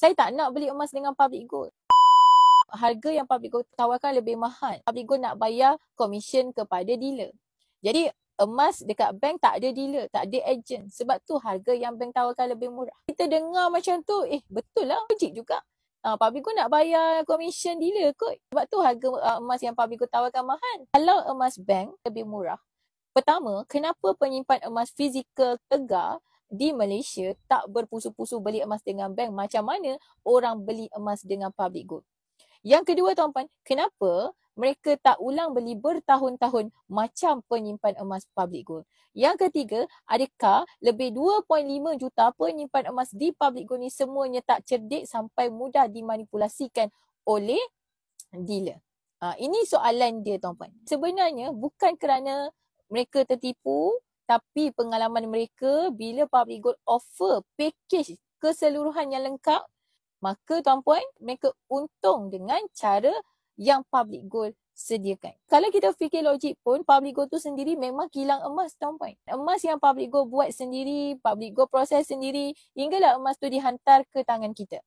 Saya tak nak beli emas dengan public gold. Harga yang public gold tawarkan lebih mahal. Public gold nak bayar komisen kepada dealer. Jadi emas dekat bank tak ada dealer, tak ada agent. Sebab tu harga yang bank tawarkan lebih murah. Kita dengar macam tu, betul lah, logik juga. Public gold nak bayar komisen dealer kot. Sebab tu harga emas yang public gold tawarkan mahal. Kalau emas bank lebih murah. Pertama, kenapa penyimpan emas fizikal tegar di Malaysia tak berpusu-pusu beli emas dengan bank macam mana orang beli emas dengan public gold? Yang kedua tuan-puan, kenapa mereka tak ulang beli bertahun-tahun macam penyimpan emas public gold? Yang ketiga, adakah lebih 2.5 juta penyimpan emas di public gold ni semuanya tak cerdik sampai mudah dimanipulasikan oleh dealer? Ini soalan dia tuan-puan. Sebenarnya bukan kerana mereka tertipu, tapi pengalaman mereka bila public gold offer package keseluruhan yang lengkap, maka tuan-puan mereka untung dengan cara yang public gold sediakan. Kalau kita fikir logik pun, public gold tu sendiri memang kilang emas tuan-puan. Emas yang public gold buat sendiri, public gold proses sendiri, hinggalah emas tu dihantar ke tangan kita.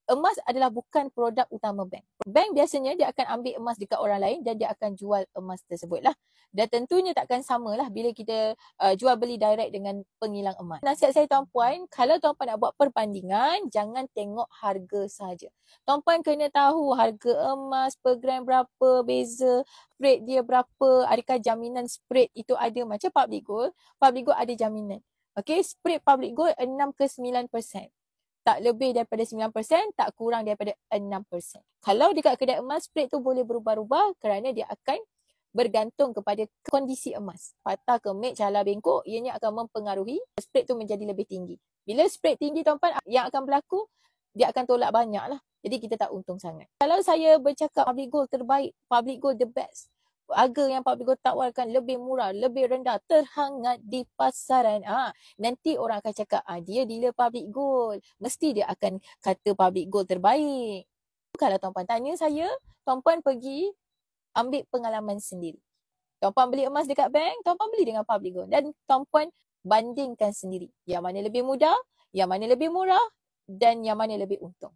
Emas adalah bukan produk utama bank. Bank biasanya dia akan ambil emas dekat orang lain dan dia akan jual emas tersebut lah. Dan tentunya takkan sama lah bila kita jual beli direct dengan pengilang emas. Nasihat saya tuan-puan, kalau tuan-puan nak buat perbandingan, jangan tengok harga saja. Tuan-puan kena tahu harga emas per gram berapa, beza, spread dia berapa, adakah jaminan spread itu ada macam public gold. Public gold ada jaminan. Okay, spread public gold 6 ke 9%. Tak lebih daripada 9%, tak kurang daripada 6%. Kalau dekat kedai emas, spread tu boleh berubah-ubah kerana dia akan bergantung kepada kondisi emas. Patah, kemik, calar, bengkok, ianya akan mempengaruhi spread tu menjadi lebih tinggi. Bila spread tinggi tuan-tuan, yang akan berlaku, dia akan tolak banyak lah. Jadi kita tak untung sangat. Kalau saya bercakap public gold terbaik, public gold the best, harga yang public gold tawarkan lebih murah, lebih rendah, terhangat di pasaran. Nanti orang akan cakap, dia dealer public gold. Mesti dia akan kata public gold terbaik. Kalau tuan-puan tanya saya, tuan-puan pergi ambil pengalaman sendiri. Tuan-puan beli emas dekat bank, tuan-puan beli dengan public gold. Dan tuan-puan bandingkan sendiri. Yang mana lebih mudah, yang mana lebih murah dan yang mana lebih untung.